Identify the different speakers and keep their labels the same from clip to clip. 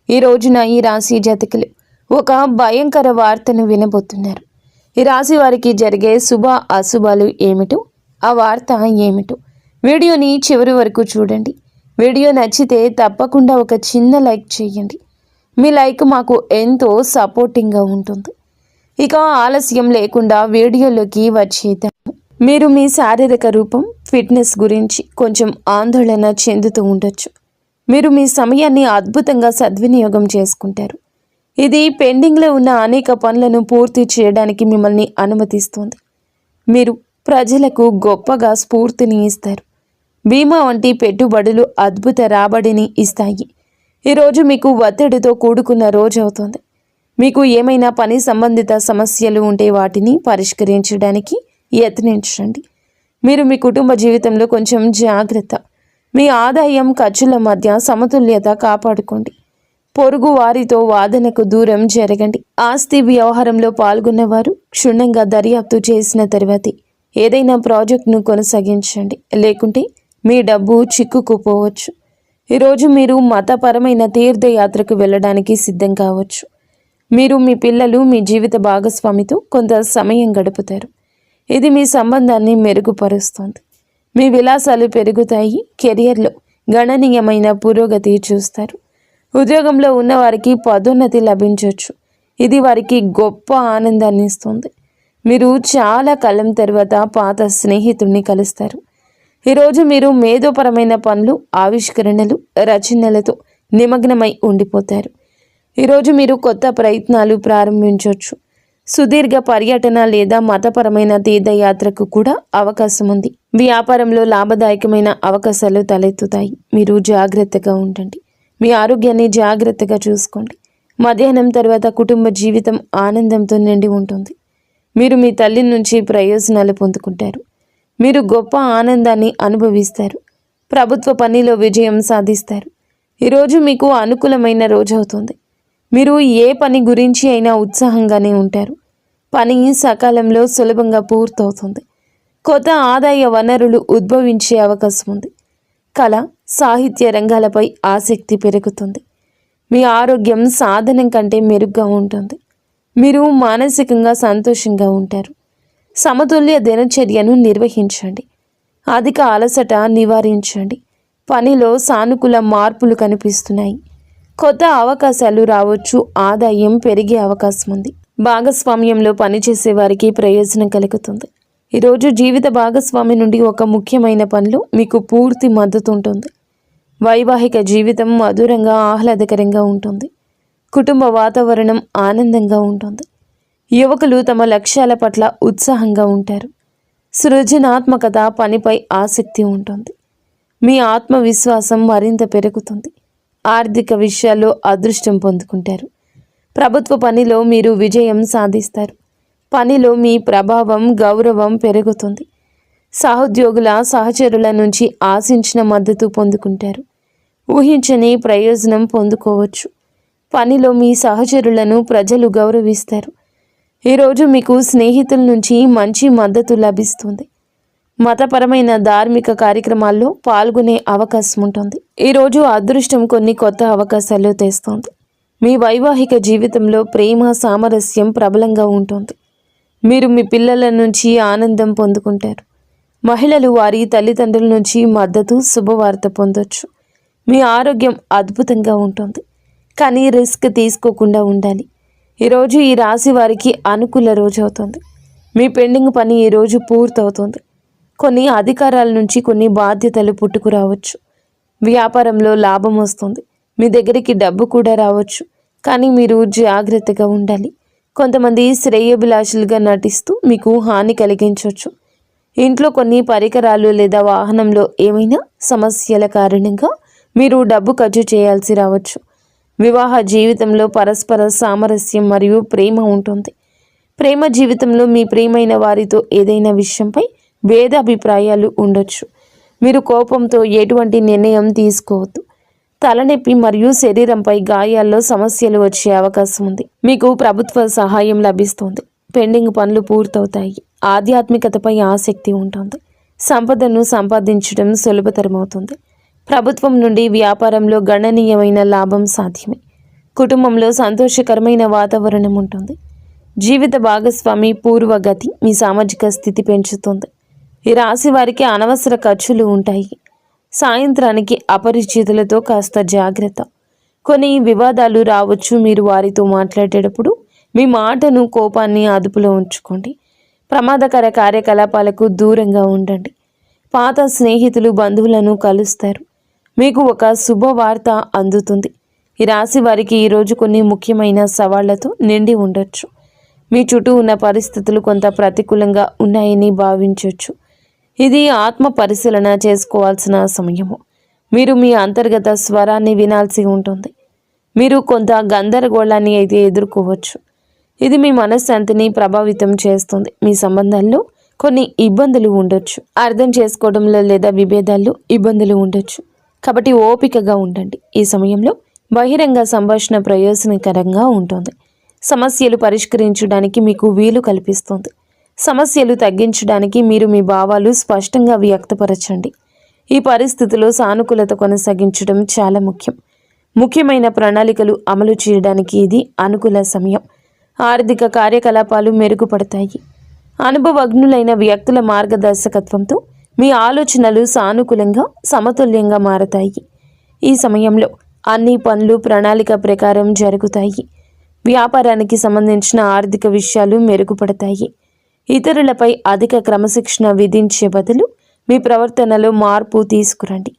Speaker 1: ఈ రోజున ఈ రాశి జాతకులు ఒక భయంకర వార్తను వినబోతున్నారు. ఈ రాశి వారికి జరిగే శుభ అశుభాలు ఏమిటో, ఆ వార్త ఏమిటో వీడియోని చివరి వరకు చూడండి. వీడియో నచ్చితే తప్పకుండా ఒక చిన్న లైక్ చేయండి. మీ లైక్ మాకు ఎంతో సపోర్టింగ్గా ఉంటుంది. ఇక ఆలస్యం లేకుండా వీడియోలోకి వచ్చేద్దాము. మీరు మీ శారీరక రూపం, ఫిట్నెస్ గురించి కొంచెం ఆందోళన చెందుతూ ఉండొచ్చు. మీరు మీ సమయాన్ని అద్భుతంగా సద్వినియోగం చేసుకుంటారు. ఇది పెండింగ్లో ఉన్న అనేక పనులను పూర్తి చేయడానికి మిమ్మల్ని అనుమతిస్తుంది. మీరు ప్రజలకు గొప్పగా స్ఫూర్తిని ఇస్తారు. బీమా వంటి పెట్టుబడులు అద్భుత రాబడిని ఇస్తాయి. ఈరోజు మీకు ఒత్తిడితో కూడుకున్న రోజు అవుతుంది. మీకు ఏమైనా పని సంబంధిత సమస్యలు ఉంటే వాటిని పరిష్కరించడానికి యత్నించండి. మీరు మీ కుటుంబ జీవితంలో కొంచెం జాగ్రత్త. మీ ఆదాయం ఖర్చుల మధ్య సమతుల్యత కాపాడుకోండి. పొరుగు వారితో వాదనకు దూరం జరగండి. ఆస్తి వ్యవహారంలో పాల్గొన్నవారు క్షుణ్ణంగా దర్యాప్తు చేసిన తర్వాతే ఏదైనా ప్రాజెక్టును కొనసాగించండి, లేకుంటే మీ డబ్బు చిక్కుకుపోవచ్చు. ఈరోజు మీరు మతపరమైన తీర్థయాత్రకు వెళ్ళడానికి సిద్ధం కావచ్చు. మీరు మీ పిల్లలు, మీ జీవిత భాగస్వామితో కొంత సమయం గడుపుతారు. ఇది మీ సంబంధాన్ని మెరుగుపరుస్తుంది. మీ విలాసాలు పెరుగుతాయి. కెరియర్లో గణనీయమైన పురోగతి చూస్తారు. ఉద్యోగంలో ఉన్నవారికి పదోన్నతి లభించవచ్చు. ఇది వారికి గొప్ప ఆనందాన్ని ఇస్తుంది. మీరు చాలా కాలం తర్వాత పాత స్నేహితుడిని కలుస్తారు. ఈరోజు మీరు మేధోపరమైన పనులు, ఆవిష్కరణలు, రచనలతో నిమగ్నమై ఉండిపోతారు. ఈరోజు మీరు కొత్త ప్రయత్నాలు ప్రారంభించవచ్చు. సుదీర్ఘ పర్యటన లేదా మతపరమైన తీర్థయాత్రకు కూడా అవకాశం ఉంది. వ్యాపారంలో లాభదాయకమైన అవకాశాలు తలెత్తుతాయి. మీరు జాగ్రత్తగా ఉండండి. మీ ఆరోగ్యాన్ని జాగ్రత్తగా చూసుకోండి. మధ్యాహ్నం తర్వాత కుటుంబ జీవితం ఆనందంతో నిండి ఉంటుంది. మీరు మీ తల్లి నుంచి ప్రయోజనాలు పొందుకుంటారు. మీరు గొప్ప ఆనందాన్ని అనుభవిస్తారు. ప్రభుత్వ పనిలో విజయం సాధిస్తారు. ఈరోజు మీకు అనుకూలమైన రోజు అవుతుంది. మీరు ఏ పని గురించి అయినా ఉత్సాహంగానే ఉంటారు. పని సకాలంలో సులభంగా పూర్తవుతుంది. కొత్త ఆదాయ వనరులు ఉద్భవించే అవకాశం ఉంది. కళ, సాహిత్య రంగాలపై ఆసక్తి పెరుగుతుంది. మీ ఆరోగ్యం సాధనం కంటే మెరుగ్గా ఉంటుంది. మీరు మానసికంగా సంతోషంగా ఉంటారు. సమతుల్య దినచర్యను నిర్వహించండి. అధిక అలసట నివారించండి. పనిలో సానుకూల మార్పులు కనిపిస్తున్నాయి. కొత్త అవకాశాలు రావచ్చు. ఆదాయం పెరిగే అవకాశం ఉంది. భాగస్వామ్యంలో పనిచేసే వారికి ప్రయోజనం కలుగుతుంది. ఈరోజు జీవిత భాగస్వామి నుండి ఒక ముఖ్యమైన పనిలో మీకు పూర్తి మద్దతు ఉంటుంది. వైవాహిక జీవితం మధురంగా, ఆహ్లాదకరంగా ఉంటుంది. కుటుంబ వాతావరణం ఆనందంగా ఉంటుంది. యువకులు తమ లక్ష్యాల పట్ల ఉత్సాహంగా ఉంటారు. సృజనాత్మకత, పనిపై ఆసక్తి ఉంటుంది. మీ ఆత్మవిశ్వాసం మరింత పెరుగుతుంది. ఆర్థిక విషయాల్లో అదృష్టం పొందుకుంటారు. ప్రభుత్వ పనిలో మీరు విజయం సాధిస్తారు. పనిలో మీ ప్రభావం, గౌరవం పెరుగుతుంది. సహోద్యోగుల, సహచరుల నుంచి ఆశించిన మద్దతు పొందుకుంటారు. ఊహించని ప్రయోజనం పొందుకోవచ్చు. పనిలో మీ సహచరులను ప్రజలు గౌరవిస్తారు. ఈరోజు మీకు స్నేహితుల నుంచి మంచి మద్దతు లభిస్తుంది. మతపరమైన ధార్మిక కార్యక్రమాల్లో పాల్గొనే అవకాశం ఉంటుంది. ఈరోజు అదృష్టం కొన్ని కొత్త అవకాశాలు తెస్తుంది. మీ వైవాహిక జీవితంలో ప్రేమ, సామరస్యం ప్రబలంగా ఉంటుంది. మీరు మీ పిల్లల నుంచి ఆనందం పొందుకుంటారు. మహిళలు వారి తల్లిదండ్రుల నుంచి మద్దతు, శుభవార్త పొందొచ్చు. మీ ఆరోగ్యం అద్భుతంగా ఉంటుంది, కానీ రిస్క్ తీసుకోకుండా ఉండాలి. ఈరోజు ఈ రాశి వారికి అనుకూల రోజు అవుతుంది. మీ పెండింగ్ పని ఈరోజు పూర్తవుతుంది. కొన్ని అధికారాల నుంచి కొన్ని బాధ్యతలు పుట్టుకురావచ్చు. వ్యాపారంలో లాభం వస్తుంది. మీ దగ్గరికి డబ్బు కూడా రావచ్చు, కానీ మీరు జాగ్రత్తగా ఉండాలి. కొంతమంది శ్రేయోభిలాషులుగా నటిస్తూ మీకు హాని కలిగించవచ్చు. ఇంట్లో కొన్ని పరికరాలు లేదా వాహనంలో ఏమైనా సమస్యల కారణంగా మీరు డబ్బు ఖర్చు చేయాల్సి రావచ్చు. వివాహ జీవితంలో పరస్పర సామరస్యం మరియు ప్రేమ ఉంటుంది. ప్రేమ జీవితంలో మీ ప్రియమైన వారితో ఏదైనా విషయంపై భేదాభిప్రాయాలు ఉండొచ్చు. మీరు కోపంతో ఎటువంటి నిర్ణయం తీసుకోవద్దు. తలనొప్పి మరియు శరీరంపై గాయాల్లో సమస్యలు వచ్చే అవకాశం ఉంది. మీకు ప్రభుత్వ సహాయం లభిస్తుంది. పెండింగ్ పనులు పూర్తవుతాయి. ఆధ్యాత్మికతపై ఆసక్తి ఉంటుంది. సంపదను సంపాదించడం సులభతరమవుతుంది. ప్రభుత్వం నుండి వ్యాపారంలో గణనీయమైన లాభం సాధ్యమే. కుటుంబంలో సంతోషకరమైన వాతావరణం ఉంటుంది. జీవిత భాగస్వామి పూర్వగతి మీ సామాజిక స్థితి పెంచుతుంది. ఈ రాశి వారికి అనవసర ఖర్చులు ఉంటాయి. సాయంత్రానికి అపరిచితులతో కాస్త జాగ్రత్త. కొన్ని వివాదాలు రావచ్చు. మీరు వారితో మాట్లాడేటప్పుడు మీ మాటను, కోపాన్ని అదుపులో ఉంచుకోండి. ప్రమాదకర కార్యకలాపాలకు దూరంగా ఉండండి. పాత స్నేహితులు, బంధువులను కలుస్తారు. మీకు ఒక శుభవార్త అందుతుంది. ఈ రాశి వారికి ఈరోజు కొన్ని ముఖ్యమైన సవాళ్లతో నిండి ఉండొచ్చు. మీ చుట్టూ ఉన్న పరిస్థితులు కొంత ప్రతికూలంగా ఉన్నాయని భావించవచ్చు. ఇది ఆత్మ పరిశీలన చేసుకోవాల్సిన సమయము. మీరు మీ అంతర్గత స్వరాన్ని వినాల్సి ఉంటుంది. మీరు కొంత గందరగోళాన్ని అయితే ఎదుర్కోవచ్చు. ఇది మీ మనశ్శాంతిని ప్రభావితం చేస్తుంది. మీ సంబంధాల్లో కొన్ని ఇబ్బందులు ఉండొచ్చు. అర్థం చేసుకోవడంలో లేదా విభేదాల్లో ఇబ్బందులు ఉండొచ్చు. కాబట్టి ఓపికగా ఉండండి. ఈ సమయంలో బహిరంగ సంభాషణ ప్రయోజనకరంగా ఉంటుంది. సమస్యలు పరిష్కరించడానికి మీకు వీలు కల్పిస్తుంది. సమస్యలు తగ్గించడానికి మీరు మీ భావాలు స్పష్టంగా వ్యక్తపరచండి. ఈ పరిస్థితిలో సానుకూలత కొనసాగించడం చాలా ముఖ్యం. ముఖ్యమైన ప్రణాళికలు అమలు చేయడానికి ఇది అనుకూల సమయం. ఆర్థిక కార్యకలాపాలు మెరుగుపడతాయి. అనుభవజ్ఞులైన వ్యక్తుల మార్గదర్శకత్వంతో మీ ఆలోచనలు సానుకూలంగా, సమతుల్యంగా మారతాయి. ఈ సమయంలో అన్ని పనులు ప్రణాళిక ప్రకారం జరుగుతాయి. వ్యాపారానికి సంబంధించిన ఆర్థిక విషయాలు మెరుగుపడతాయి. ఇతరులపై అధిక క్రమశిక్షణ విధించే బదులు మీ ప్రవర్తనలో మార్పు తీసుకురండి.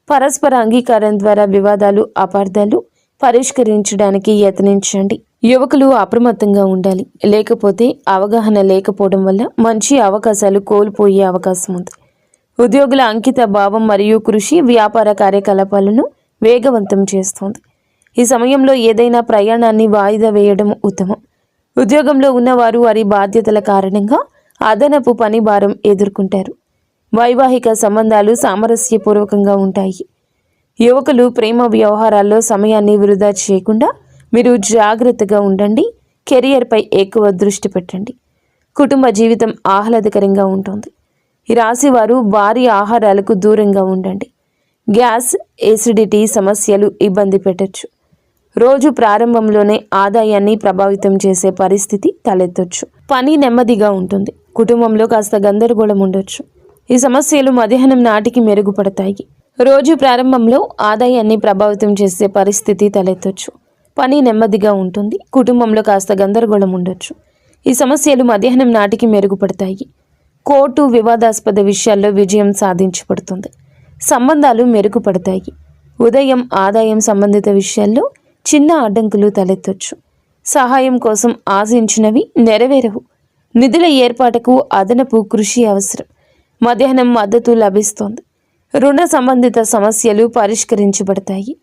Speaker 1: పరస్పర అంగీకారం ద్వారా వివాదాలు, అపార్థాలు పరిష్కరించడానికి యత్నించండి. యువకులు అప్రమత్తంగా ఉండాలి. లేకపోతే అవగాహన లేకపోవడం వల్ల మంచి అవకాశాలు కోల్పోయే అవకాశం ఉంది. ఉద్యోగుల అంకిత భావం మరియు కృషి వ్యాపార కార్యకలాపాలను వేగవంతం చేస్తుంది. ఈ సమయంలో ఏదైనా ప్రయాణాన్ని వాయిదా వేయడం ఉత్తమం. ఉద్యోగంలో ఉన్నవారు వారి బాధ్యతల కారణంగా అదనపు పని భారం ఎదుర్కొంటారు. వైవాహిక సంబంధాలు సామరస్యపూర్వకంగా ఉంటాయి. యువకులు ప్రేమ వ్యవహారాల్లో సమయాన్ని వృధా చేయకుండా మీరు జాగ్రత్తగా ఉండండి. కెరియర్పై ఎక్కువ దృష్టి పెట్టండి. కుటుంబ జీవితం ఆహ్లాదకరంగా ఉంటుంది. ఈ రాశి వారు భారీ ఆహారాలకు దూరంగా ఉండండి. గ్యాస్, ఎసిడిటీ సమస్యలు ఇబ్బంది పెట్టచ్చు. రోజు ప్రారంభంలోనే ఆదాయాన్ని ప్రభావితం చేసే పరిస్థితి తలెత్తొచ్చు. పని నెమ్మదిగా ఉంటుంది. కుటుంబంలో కాస్త గందరగోళం ఉండొచ్చు. ఈ సమస్యలు మధ్యాహ్నం నాటికి మెరుగుపడతాయి. రోజు ప్రారంభంలో ఆదాయాన్ని ప్రభావితం చేసే పరిస్థితి తలెత్తొచ్చు. పని నెమ్మదిగా ఉంటుంది. కుటుంబంలో కాస్త గందరగోళం ఉండొచ్చు. ఈ సమస్యలు మధ్యాహ్నం నాటికి మెరుగుపడతాయి. కోర్టు, వివాదాస్పద విషయాల్లో విజయం సాధించబడుతుంది. సంబంధాలు మెరుగుపడతాయి. ఉదయం ఆదాయం సంబంధిత విషయాల్లో చిన్న అడ్డంకులు తలెత్తొచ్చు. సహాయం కోసం ఆశించినవి నెరవేరవు. నిధుల ఏర్పాటుకు అదనపు కృషి అవసరం. మధ్యాహ్నం మద్దతు లభిస్తోంది. రుణ సంబంధిత సమస్యలు పరిష్కరించబడతాయి.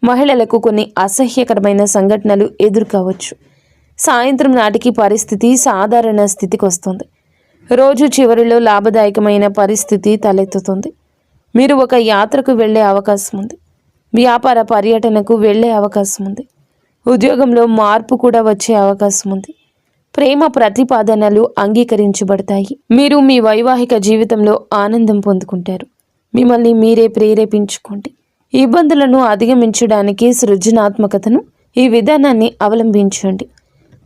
Speaker 1: మహిళలకు కొన్ని అసహ్యకరమైన సంఘటనలు ఎదుర్కోవచ్చు. సాయంత్రం నాటికి పరిస్థితి సాధారణ స్థితికి వస్తుంది. రోజు చివరిలో లాభదాయకమైన పరిస్థితి తలెత్తుతుంది. మీరు ఒక యాత్రకు వెళ్ళే అవకాశం ఉంది. వ్యాపార పర్యటనకు వెళ్ళే అవకాశం ఉంది. ఉద్యోగంలో మార్పు కూడా వచ్చే అవకాశం ఉంది. ప్రేమ ప్రతిపాదనలు అంగీకరించబడతాయి. మీరు మీ వైవాహిక జీవితంలో ఆనందం పొందుకుంటారు. మిమ్మల్ని మీరే ప్రేరేపించుకోండి. ఇబ్బందులను అధిగమించడానికి సృజనాత్మకతను, ఈ విధానాన్ని అవలంబించండి.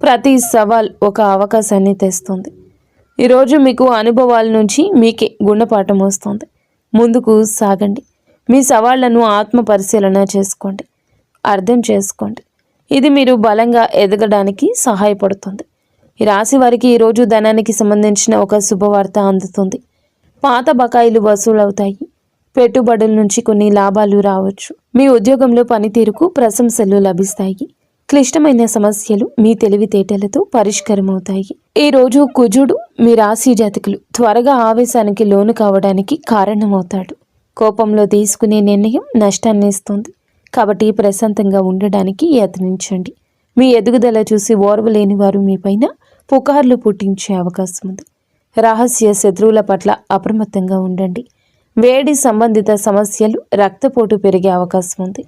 Speaker 1: ప్రతి సవాల్ ఒక అవకాశాన్ని తెస్తుంది. ఈరోజు మీకు అనుభవాల నుంచి మీకే గుణపాఠం వస్తుంది. ముందుకు సాగండి. మీ సవాళ్లను ఆత్మ పరిశీలన చేసుకోండి. అర్థం చేసుకోండి. ఇది మీరు బలంగా ఎదగడానికి సహాయపడుతుంది. ఈ రాశి వారికి ఈరోజు ధనానికి సంబంధించిన ఒక శుభవార్త అందుతుంది. పాత బకాయిలు వసూలవుతాయి. పెట్టుబడుల నుంచి కొన్ని లాభాలు రావచ్చు. మీ ఉద్యోగంలో పనితీరుకు ప్రశంసలు లభిస్తాయి. క్లిష్టమైన సమస్యలు మీ తెలివితేటలతో పరిష్కారమవుతాయి. ఈ రోజు కుజుడు మీ రాశి జాతకులు త్వరగా ఆవేశానికి లోను కావడానికి కారణమవుతాడు. కోపంలో తీసుకునే నిర్ణయం నష్టాన్ని ఇస్తుంది. కాబట్టి ప్రశాంతంగా ఉండడానికి యత్నించండి. మీ ఎదుగుదల చూసి ఓర్వలేని వారు మీపైన పుకార్లు పుట్టించే అవకాశం ఉంది. రహస్య శత్రువుల పట్ల అప్రమత్తంగా ఉండండి. వేడి సంబంధిత సమస్యలు, రక్తపోటు పెరిగే అవకాశం ఉంది.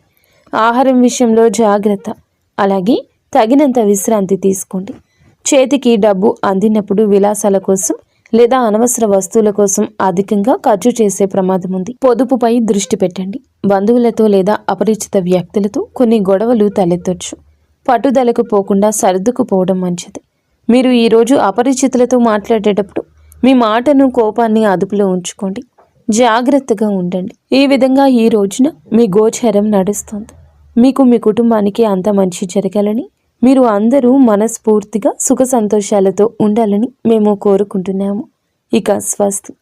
Speaker 1: ఆహారం విషయంలో జాగ్రత్త. అలాగే తగినంత విశ్రాంతి తీసుకోండి. చేతికి డబ్బు అందినప్పుడు విలాసాల కోసం లేదా అనవసర వస్తువుల కోసం అధికంగా ఖర్చు చేసే ప్రమాదం ఉంది. పొదుపుపై దృష్టి పెట్టండి. బంధువులతో లేదా అపరిచిత వ్యక్తులతో కొన్ని గొడవలు తలెత్తొచ్చు. పట్టుదలకు పోకుండా సర్దుకుపోవడం మంచిది. మీరు ఈరోజు అపరిచితులతో మాట్లాడేటప్పుడు మీ మాటను, కోపాన్ని అదుపులో ఉంచుకోండి. జాగ్రత్తగా ఉండండి. ఈ విధంగా ఈ రోజున మీ గోచారం నడుస్తుంది. మీకు, మీ కుటుంబానికి అంత మంచి జరగాలని, మీరు అందరూ మనస్ఫూర్తిగా సుఖ సంతోషాలతో ఉండాలని మేము కోరుకుంటున్నాము. ఇక స్వస్తి.